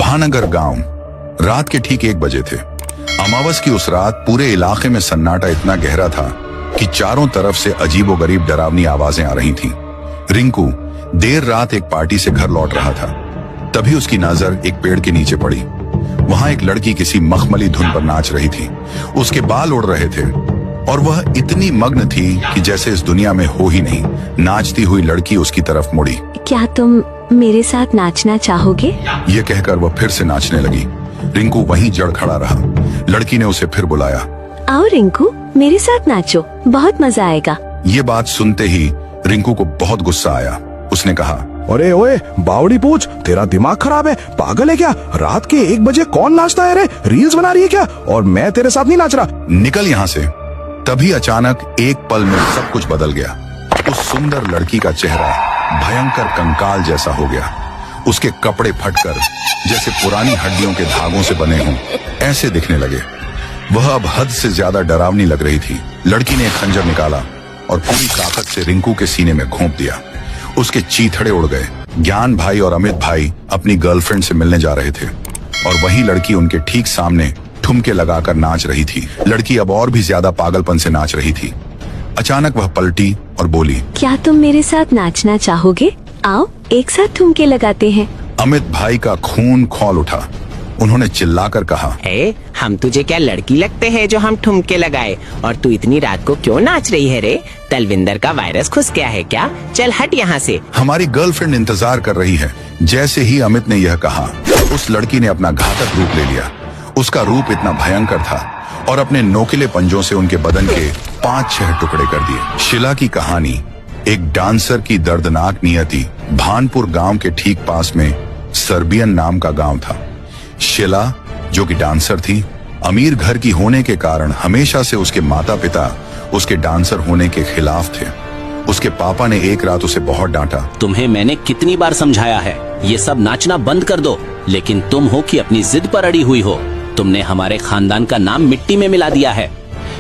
भानगर गांव। रात के ठीक 1 बजे थे। अमावस की उस रात पूरे इलाके में सन्नाटा इतना गहरा था कि चारों तरफ से अजीबोगरीब डरावनी आवाजें आ रही थीं। रिंकू देर रात एक पार्टी से घर लौट रहा था। तभी उसकी नजर एक पेड़ के नीचे पड़ी। वहां एक लड़की किसी मखमली धुन पर नाच रही थी। उसके बाल उड़ रहे थे और वह इतनी मग्न थी कि जैसे इस दुनिया में हो ही नहीं। नाचती हुई लड़की उसकी तरफ मुड़ी। क्या तुम मेरे साथ नाचना चाहोगे? ये कहकर वह फिर से नाचने लगी। रिंकू वहीं जड़ खड़ा रहा। लड़की ने उसे फिर बुलाया। आओ रिंकू, मेरे साथ नाचो, बहुत मजा आएगा। ये बात सुनते ही रिंकू को बहुत गुस्सा आया। उसने कहा, अरे ओए बावड़ी पूछ, तेरा दिमाग खराब है? पागल है क्या? रात के 1 बजे कौन नाचता है रे? रील्स बना रही है क्या? और मैं तेरे साथ नहीं नाच रहा। निकल यहाँ से। तभी अचानक एक पल में सब कुछ बदल गया। उस सुंदर लड़की का चेहरा भयंकर कंकाल जैसा हो गया। उसके कपड़े फटकर जैसे पुरानी हड्डियों के धागों से बने हों ऐसे दिखने लगे। वह अब हद से ज्यादा डरावनी लग रही थी। लड़की ने एक खंजर निकाला और पूरी ताकत से रिंकू के सीने में घोंप दिया। उसके चीथड़े उड़ गए। ज्ञान भाई और अमित भाई अपनी गर्लफ्रेंड से मिलने जा रहे थे और वही लड़की उनके ठीक सामने ठुमके लगाकर नाच रही थी। लड़की अब और भी ज्यादा पागलपन से नाच रही थी। अचानक वह पलटी और बोली, क्या तुम मेरे साथ नाचना चाहोगे? आओ एक साथ ठुमके लगाते हैं। अमित भाई का खून खौल उठा। उन्होंने चिल्लाकर कहा, हम तुझे क्या लड़की लगते हैं जो हम ठुमके लगाए? और तू इतनी रात को क्यों नाच रही है रे? तलविंदर का वायरस घुस गया है क्या? चल हट यहाँ से। हमारी गर्लफ्रेंड इंतजार कर रही है। जैसे ही अमित ने यह कहा, उस लड़की ने अपना घातक रूप ले लिया। उसका रूप इतना भयंकर था और अपने नोकिले पंजों से उनके बदन के 5-6 टुकड़े कर दिए। शिला की कहानी एक डांसर की दर्दनाक नियति। भानपुर गांव के ठीक पास में सर्बियन नाम का गांव था। शिला जो कि डांसर थी, अमीर घर की होने के कारण हमेशा से उसके माता पिता उसके डांसर होने के खिलाफ थे। उसके पापा ने एक रात उसे बहुत डांटा। तुम्हें मैंने कितनी बार समझाया है ये सब नाचना बंद कर दो, लेकिन तुम हो कि अपनी जिद पर अड़ी हुई हो। तुमने हमारे खानदान का नाम मिट्टी में मिला दिया है।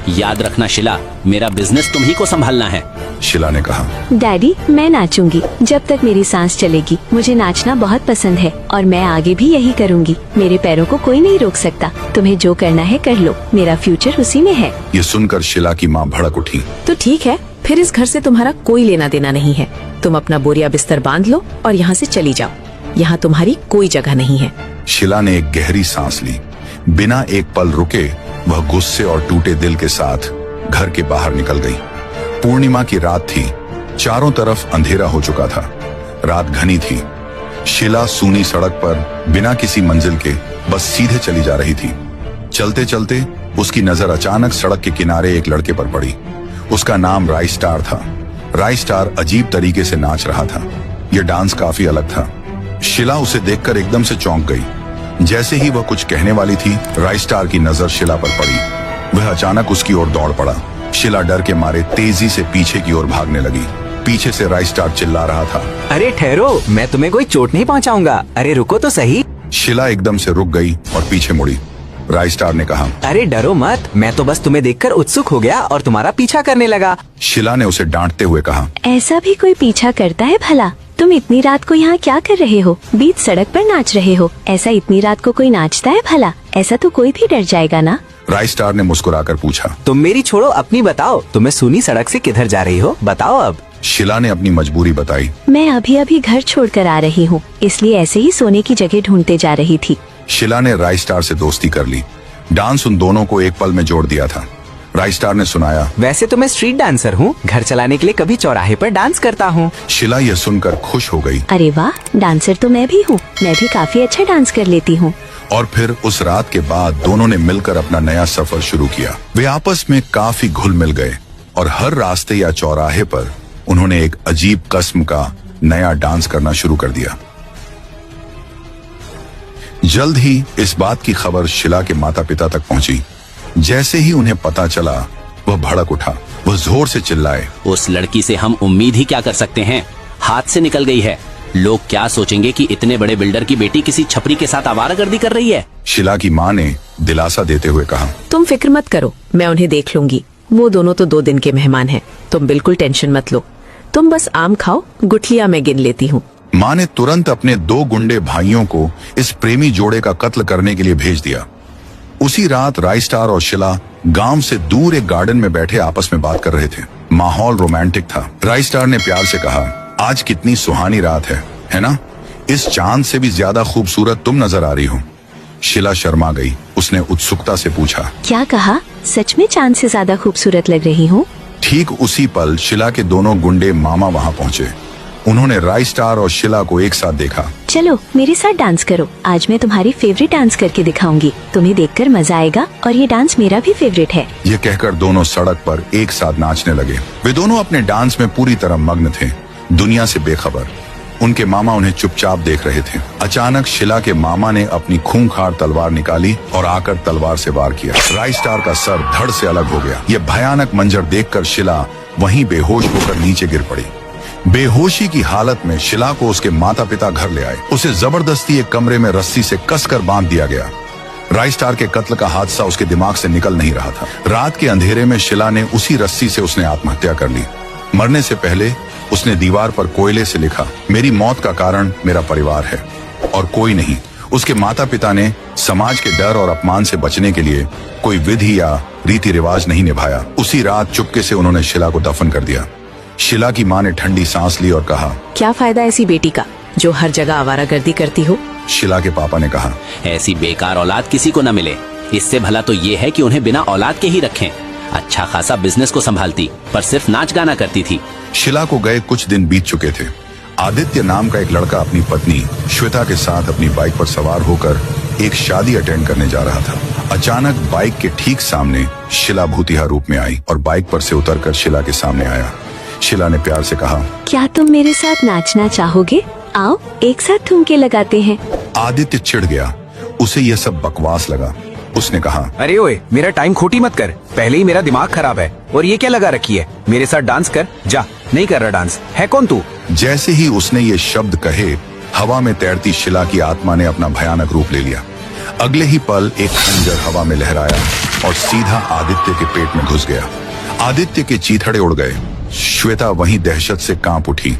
याद रखना शिला, मेरा बिजनेस तुम ही को संभालना है। शिला ने कहा, डैडी मैं नाचूंगी जब तक मेरी सांस चलेगी। मुझे नाचना बहुत पसंद है और मैं आगे भी यही करूंगी। मेरे पैरों को कोई नहीं रोक सकता। तुम्हें जो करना है कर लो, मेरा फ्यूचर उसी में है। ये सुनकर शिला की माँ भड़क उठी। तो ठीक है, फिर इस घर से तुम्हारा कोई लेना देना नहीं है। तुम अपना बोरिया बिस्तर बांध लो और यहाँ से चली जाओ। यहाँ तुम्हारी कोई जगह नहीं है। शिला ने एक गहरी सांस ली। बिना एक पल रुके वह गुस्से और टूटे दिल के साथ घर के बाहर निकल गई। पूर्णिमा की रात थी। चारों तरफ अंधेरा हो चुका था। रात घनी थी। शिला सूनी सड़क पर बिना किसी मंजिल के बस सीधे चली जा रही थी। चलते चलते उसकी नजर अचानक सड़क के किनारे एक लड़के पर पड़ी। उसका नाम राई स्टार था। राई स्टार अजीब तरीके से नाच रहा था। यह डांस काफी अलग था। शिला उसे देखकर एकदम से चौंक गई। जैसे ही वह कुछ कहने वाली थी, राई स्टार की नजर शिला पर पड़ी। वह अचानक उसकी ओर दौड़ पड़ा। शिला डर के मारे तेजी से पीछे की ओर भागने लगी। पीछे से राई स्टार चिल्ला रहा था, अरे ठहरो, मैं तुम्हें कोई चोट नहीं पहुंचाऊंगा। अरे रुको तो सही। शिला एकदम से रुक गई और पीछे मुड़ी। राई स्टार ने कहा, अरे डरो मत, मैं तो बस तुम्हें देखकर उत्सुक हो गया और तुम्हारा पीछा करने लगा। शिला ने उसे डांटते हुए कहा, ऐसा भी कोई पीछा करता है भला? तुम इतनी रात को यहाँ क्या कर रहे हो? बीच सड़क पर नाच रहे हो। ऐसा इतनी रात को कोई नाचता है भला? ऐसा तो कोई भी डर जाएगा ना। राई स्टार ने मुस्कुराकर पूछा, तुम मेरी छोड़ो, अपनी बताओ। तुम्हें सूनी सड़क से किधर जा रही हो, बताओ अब। शिला ने अपनी मजबूरी बताई। मैं अभी अभी घर छोड़कर आ रही हूँ, इसलिए ऐसे ही सोने की जगह ढूंढते जा रही थी। शिला ने राई स्टार से दोस्ती कर ली। डांस उन दोनों को एक पल में जोड़ दिया था। राई स्टार ने सुनाया, वैसे तो मैं स्ट्रीट डांसर हूँ, घर चलाने के लिए कभी चौराहे पर डांस करता हूँ। शिला यह सुनकर खुश हो गई। अरे वाह, डांसर तो मैं भी हूँ। मैं भी काफी अच्छा डांस कर लेती हूँ। और फिर उस रात के बाद दोनों ने मिलकर अपना नया सफर शुरू किया। वे आपस में काफी घुल मिल गए और हर रास्ते या चौराहे पर उन्होंने एक अजीब किस्म का नया डांस करना शुरू कर दिया। जल्द ही इस बात की खबर शिला के माता पिता तक पहुंची। जैसे ही उन्हें पता चला, वह भड़क उठा। वह जोर से चिल्लाए, उस लड़की से हम उम्मीद ही क्या कर सकते हैं? हाथ से निकल गई है। लोग क्या सोचेंगे कि इतने बड़े बिल्डर की बेटी किसी छपरी के साथ आवारागर्दी कर रही है। शिला की माँ ने दिलासा देते हुए कहा, तुम फिक्र मत करो, मैं उन्हें देख लूंगी। वो दोनों तो 2 दिन के मेहमान हैं। तुम बिल्कुल टेंशन मत लो। तुम बस आम खाओ, गुठलियां मैं गिन लेती हूँ। माँ ने तुरंत अपने 2 गुंडे भाइयों को इस प्रेमी जोड़े का कत्ल करने के लिए भेज दिया। उसी रात राइस्टार और शिला गांव से दूर एक गार्डन में बैठे आपस में बात कर रहे थे। माहौल रोमांटिक था। राइस्टार ने प्यार से कहा, आज कितनी सुहानी रात है ना? इस चांद से भी ज्यादा खूबसूरत तुम नजर आ रही हो। शिला शर्मा गई। उसने उत्सुकता से पूछा, क्या कहा? सच में चांद से ज्यादा खूबसूरत लग रही हूँ? ठीक उसी पल शिला के दोनों गुंडे मामा वहां पहुंचे। उन्होंने राइस्टार और शिला को एक साथ देखा। चलो मेरे साथ डांस करो, आज मैं तुम्हारी फेवरेट डांस करके दिखाऊंगी। तुम्हें देखकर मजा आएगा और ये डांस मेरा भी फेवरेट है। ये कहकर दोनों सड़क पर एक साथ नाचने लगे। वे दोनों अपने डांस में पूरी तरह मग्न थे, दुनिया से बेखबर। उनके मामा उन्हें चुपचाप देख रहे थे। अचानक शिला के मामा ने अपनी खूंखार तलवार निकाली और आकर तलवार से वार किया। राइस्टार का सर धड़ से अलग हो गया। यह भयानक मंजर देखकर शिला वहीं बेहोश होकर नीचे गिर पड़ी। बेहोशी की हालत में शिला को उसके माता पिता घर ले आए। उसे जबरदस्ती एक कमरे में रस्सी से कसकर बांध दिया गया। राइस्टार के कत्ल का हादसा उसके दिमाग से निकल नहीं रहा था। रात के अंधेरे में शिला ने उसी रस्सी से उसने आत्महत्या कर ली। मरने से पहले उसने दीवार पर कोयले से लिखा, मेरी मौत का कारण मेरा परिवार है और कोई नहीं। उसके माता पिता ने समाज के डर और अपमान से बचने के लिए कोई विधि या रीति रिवाज नहीं निभाया। उसी रात चुपके से उन्होंने शिला को दफन कर दिया। शिला की माँ ने ठंडी सांस ली और कहा, क्या फायदा ऐसी बेटी का जो हर जगह आवारागर्दी करती हो? शिला के पापा ने कहा, ऐसी बेकार औलाद किसी को न मिले। इससे भला तो ये है कि उन्हें बिना औलाद के ही रखें। अच्छा खासा बिजनेस को संभालती, पर सिर्फ नाच गाना करती थी। शिला को गए कुछ दिन बीत चुके थे। आदित्य नाम का एक लड़का अपनी पत्नी श्वेता के साथ अपनी बाइक पर सवार होकर एक शादी अटेंड करने जा रहा था। अचानक बाइक के ठीक सामने शिला भूतिया रूप में आई और बाइक पर से उतरकर शिला के सामने आया। शिला ने प्यार से कहा, क्या तुम मेरे साथ नाचना चाहोगे? आओ एक साथ ठुमके लगाते हैं। आदित्य चिढ़ गया। उसे यह सब बकवास लगा। उसने कहा, अरे ओए, मेरा टाइम खोटी मत कर। पहले ही मेरा दिमाग खराब है और ये क्या लगा रखी है? मेरे साथ डांस कर। जा, नहीं कर रहा डांस। है कौन तू? जैसे ही उसने ये शब्द कहे, हवा में तैरती शिला की आत्मा ने अपना भयानक रूप ले लिया। अगले ही पल एक खंजर हवा में लहराया और सीधा आदित्य के पेट में घुस गया। आदित्य के चीथड़े उड़ गए। श्वेता वहीं दहशत से कांप उठी।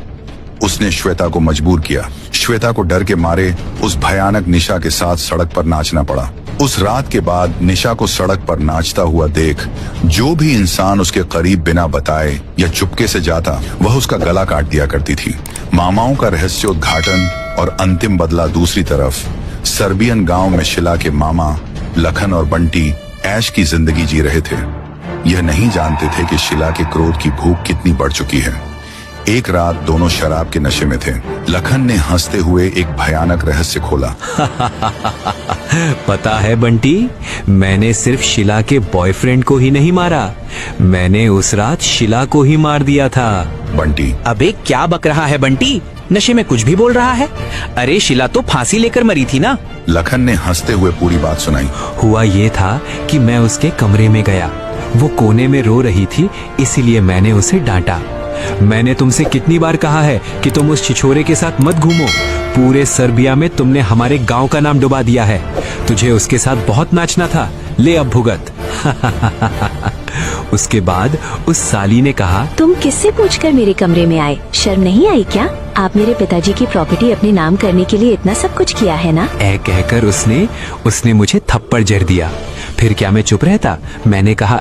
उसने श्वेता को मजबूर किया। श्वेता को डर के मारे उस भयानक निशा के साथ सड़क पर नाचना पड़ा। उस रात के बाद निशा को सड़क पर नाचता हुआ देख जो भी इंसान उसके करीब बिना बताए या चुपके से जाता, वह उसका गला काट दिया करती थी। मामाओं का रहस्योद्घाटन और अंतिम बदला। दूसरी तरफ सर्बियन गांव में शिला के मामा लखन और बंटी ऐश की जिंदगी जी रहे थे। यह नहीं जानते थे कि शिला के क्रोध की भूख कितनी बढ़ चुकी है। एक रात दोनों शराब के नशे में थे। लखन ने हंसते हुए एक भयानक रहस्य खोला। पता है बंटी, मैंने सिर्फ शिला के बॉयफ्रेंड को ही नहीं मारा, मैंने उस रात शिला को ही मार दिया था। बंटी, अबे क्या बक रहा है बंटी? नशे में कुछ भी बोल रहा है। अरे शिला तो फांसी लेकर मरी थी ना। लखन ने हंसते हुए पूरी बात सुनाई। हुआ ये था कि मैं उसके कमरे में गया, वो कोने में रो रही थी, इसीलिए मैंने उसे डांटा। मैंने तुमसे कितनी बार कहा है कि तुम उस छिछोरे के साथ मत घूमो। पूरे सर्बिया में तुमने हमारे गांव का नाम डुबा दिया है। तुझे उसके साथ बहुत नाचना था, ले अब भुगत। उसके बाद उस साली ने कहा, तुम किससे पूछकर मेरे कमरे में आए? शर्म नहीं आई क्या? आप मेरे पिताजी की प्रॉपर्टी अपने नाम करने के लिए इतना सब कुछ किया है ना? ऐ कहकर उसने मुझे थप्पड़ जड़ दिया। फिर क्या मैं चुप रहता? मैंने कहा,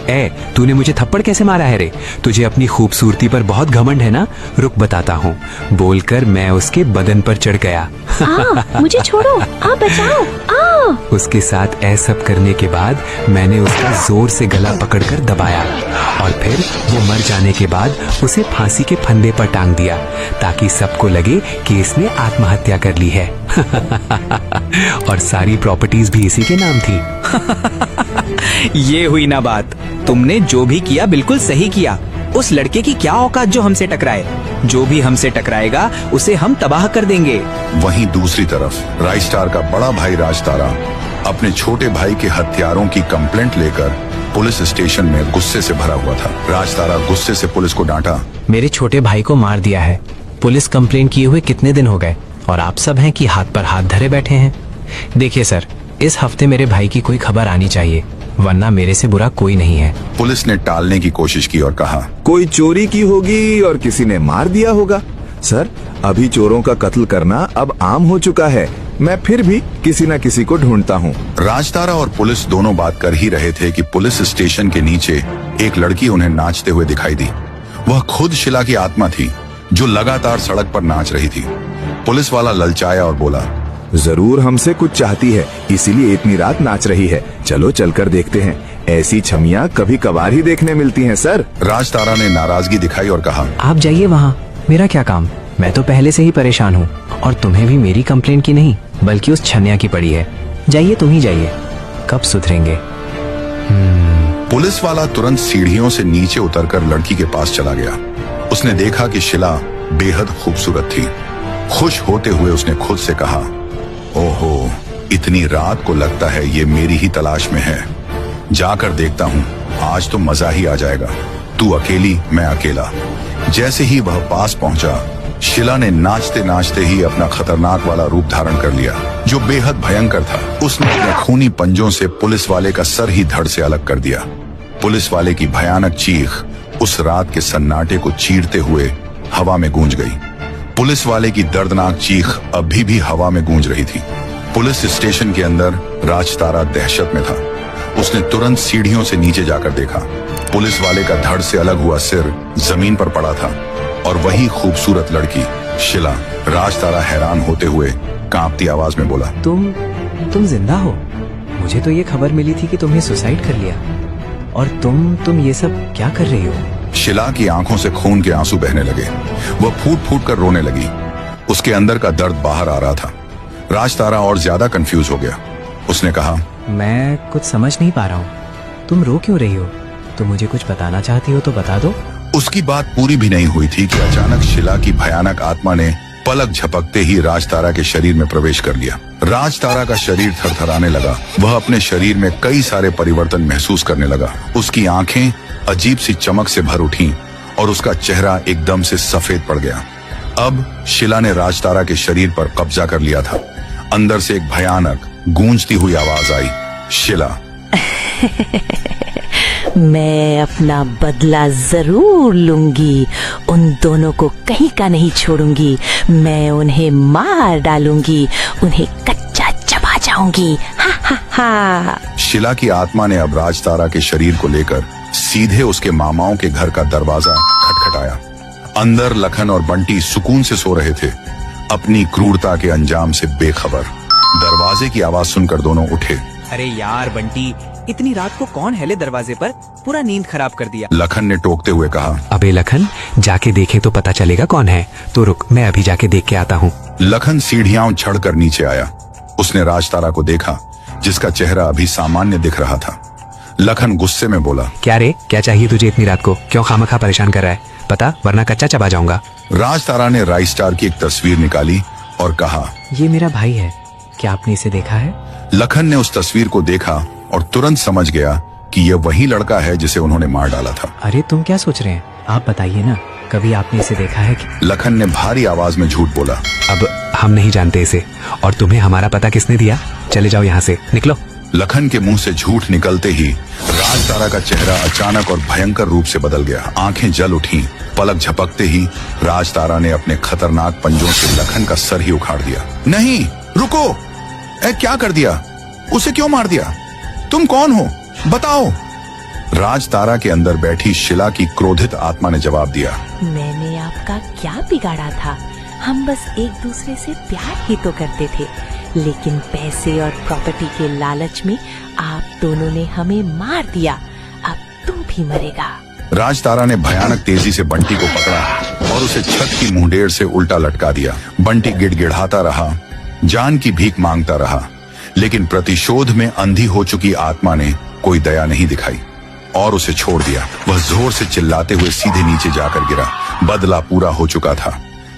तूने मुझे थप्पड़ कैसे मारा है रे? तुझे अपनी खूबसूरती पर बहुत घमंड है ना? रुक बताता हूँ। बोलकर मैं उसके बदन पर चढ़ गया। मुझे छोड़ो, बचाओ। उसके साथ सब करने के बाद मैंने उसका जोर से गला पकड़कर दबाया और फिर वो मर जाने के बाद उसे फांसी के फंदे पर टांग दिया ताकि सबको लगे कि इसने आत्महत्या कर ली है। और सारी प्रॉपर्टीज भी इसी के नाम थी। ये हुई ना बात। तुमने जो भी किया बिल्कुल सही किया। उस लड़के की क्या औकात जो हमसे टकराए? जो भी हमसे टकराएगा उसे हम तबाह कर देंगे। वहीं दूसरी तरफ राइस्टार का बड़ा भाई राजतारा अपने छोटे भाई के हत्यारों की कंप्लेंट लेकर पुलिस स्टेशन में गुस्से से भरा हुआ था। राजतारा गुस्से से पुलिस को डांटा, मेरे छोटे भाई को मार दिया है। पुलिस कंप्लेंट किए हुए कितने दिन हो गए और आप सब हैं कि हाथ पर हाथ धरे बैठे हैं। देखिए सर, इस हफ्ते मेरे भाई की कोई खबर आनी चाहिए, वरना मेरे से बुरा कोई नहीं है। पुलिस ने टालने की कोशिश की और कहा, कोई चोरी की होगी और किसी ने मार दिया होगा। सर, अभी चोरों का कत्ल करना अब आम हो चुका है। मैं फिर भी किसी न किसी को ढूंढता हूँ। राजतारा और पुलिस दोनों बात कर ही रहे थे कि पुलिस स्टेशन के नीचे एक लड़की उन्हें नाचते हुए दिखाई दी। वह खुद शिला की आत्मा थी जो लगातार सड़क पर नाच रही थी। पुलिस वाला ललचाया और बोला, जरूर हमसे कुछ चाहती है, इसीलिए इतनी रात नाच रही है। चलो चलकर देखते हैं। ऐसी छमियां कभी कभार ही देखने मिलती हैं सर। राजतारा ने नाराजगी दिखाई और कहा, आप जाइए वहाँ, मेरा क्या काम। मैं तो पहले से ही परेशान हूँ और तुम्हें भी मेरी कंप्लेंट की नहीं बल्कि उस छन्या की पड़ी है। जाइए, तुम ही जाइए, कब सुधरेंगे। पुलिस वाला तुरंत सीढ़ियों से नीचे उतरकर लड़की के पास चला गया। उसने देखा कि शिला बेहद खूबसूरत थी। खुश होते हुए उसने खुद से कहा, ओहो, इतनी रात को लगता है ये मेरी ही तलाश में है। जाकर देखता हूँ, आज तो मजा ही आ जाएगा। तू अकेली, मैं अकेला। जैसे ही वह पास पहुंचा, शिला ने नाचते नाचते ही अपना खतरनाक वाला रूप धारण कर लिया, जो बेहद भयंकर था। उसने अपने खूनी पंजों से पुलिस वाले का सर ही धड़ से अलग कर दिया। पुलिस वाले की भयानक चीख उस रात के सन्नाटे को चीरते हुए हवा में गूंज गई। पुलिस वाले की दर्दनाक चीख अभी भी हवा में गूंज रही थी। पुलिस स्टेशन के अंदर राजतारा दहशत में था। उसने तुरंत सीढ़ियों से नीचे जाकर देखा। पुलिस वाले का धड़ से अलग हुआ सिर जमीन पर पड़ा था और वही खूबसूरत लड़की शिला। राजतारा हैरान होते हुए कांपती आवाज में बोला, तुम जिंदा हो? मुझे तो ये खबर मिली थी कि तुमने सुसाइड कर लिया। और तुम ये सब क्या कर रही हो? शिला की आंखों से खून के आंसू बहने लगे। वह फूट फूट कर रोने लगी। उसके अंदर का दर्द बाहर आ रहा था। राजतारा और ज्यादा कंफ्यूज हो गया। उसने कहा, मैं कुछ समझ नहीं पा रहा हूँ। तुम रो क्यों रही हो? तुम मुझे कुछ बताना चाहती हो तो बता दो। उसकी बात पूरी भी नहीं हुई थी कि अचानक शिला की भयानक आत्मा ने पलक झपकते ही राजतारा के शरीर में प्रवेश कर लिया। राजतारा का शरीर थरथराने लगा। वह अपने शरीर में कई सारे परिवर्तन महसूस करने लगा। उसकी आंखें अजीब सी चमक से भर उठी और उसका चेहरा एकदम से सफेद पड़ गया। अब शिला ने राजतारा के शरीर पर कब्जा कर लिया था। अंदर से एक भयानक गूंजती हुई आवाज आई, शिला। मैं अपना बदला जरूर लूंगी। उन दोनों को कहीं का नहीं छोड़ूंगी। मैं उन्हें मार डालूंगी, उन्हें कच्चा चबा जाऊंगी। हा हा हा। शिला की आत्मा ने अब राजतारा के शरीर को लेकर सीधे उसके मामाओं के घर का दरवाजा खटखटाया। अंदर लखन और बंटी सुकून से सो रहे थे, अपनी क्रूरता के अंजाम से बेखबर। दरवाजे की आवाज सुनकर दोनों उठे। अरे यार बंटी, इतनी रात को कौन हेले दरवाजे पर? पूरा नींद खराब कर दिया। लखन ने टोकते हुए कहा, अबे लखन, जाके देखे तो पता चलेगा कौन है। तो रुक, मैं अभी जाके देख के आता हूँ। लखन सीढ़ियां चढ़कर नीचे आया। उसने राजतारा को देखा, जिसका चेहरा अभी सामान्य दिख रहा था। लखन गुस्से में बोला, क्या रे, क्या चाहिए तुझे इतनी रात को? क्यों खामखा परेशान कर रहा है? पता, वरना कच्चा चबा जाऊंगा। राजतारा ने राइस्टार की एक तस्वीर निकाली और कहा, ये मेरा भाई है, क्या आपने इसे देखा है? लखन ने उस तस्वीर को देखा और तुरंत समझ गया कि यह वही लड़का है जिसे उन्होंने मार डाला था। अरे तुम क्या सोच रहे हैं? आप बताइए ना, कभी आपने इसे देखा है कि? लखन ने भारी आवाज में झूठ बोला, अब हम नहीं जानते इसे। और तुम्हें हमारा पता किसने दिया? चले जाओ यहाँ से, निकलो। लखन के मुंह से झूठ निकलते ही राजतारा का चेहरा अचानक और भयंकर रूप से बदल गया। आंखें जल उठी। पलक झपकते ही राजतारा ने अपने खतरनाक पंजों से लखन का सर ही उखाड़ दिया। नहीं, रुको! क्या कर दिया? उसे क्यों मार दिया? तुम कौन हो? बताओ। राजतारा के अंदर बैठी शिला की क्रोधित आत्मा ने जवाब दिया, मैंने आपका क्या बिगाड़ा था? हम बस एक दूसरे से प्यार ही तो करते थे, लेकिन पैसे और प्रॉपर्टी के लालच में आप दोनों ने हमें मार दिया। अब तुम भी मरेगा। राजतारा ने भयानक तेजी से बंटी को पकड़ा और उसे छत की मुंडेर से उल्टा लटका दिया। बंटी गिड़गिड़ाता रहा, जान की भीख मांगता रहा, लेकिन प्रतिशोध में अंधी हो चुकी आत्मा ने कोई दया नहीं दिखाई और उसे छोड़ दिया। वह जोर से चिल्लाते हुए सीधे नीचे जाकर गिरा। बदला पूरा हो चुका था।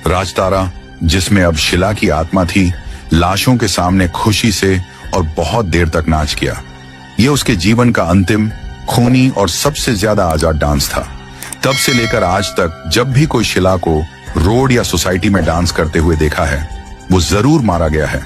राजतारा, जिसमें अब शिला की आत्मा थी, लाशों के सामने खुशी से और बहुत देर तक नाच किया। यह उसके जीवन का अंतिम, खूनी और सबसे ज्यादा आजाद डांस था। तब से लेकर आज तक जब भी कोई शिला को रोड या सोसाइटी में डांस करते हुए देखा है, वो जरूर मारा गया है।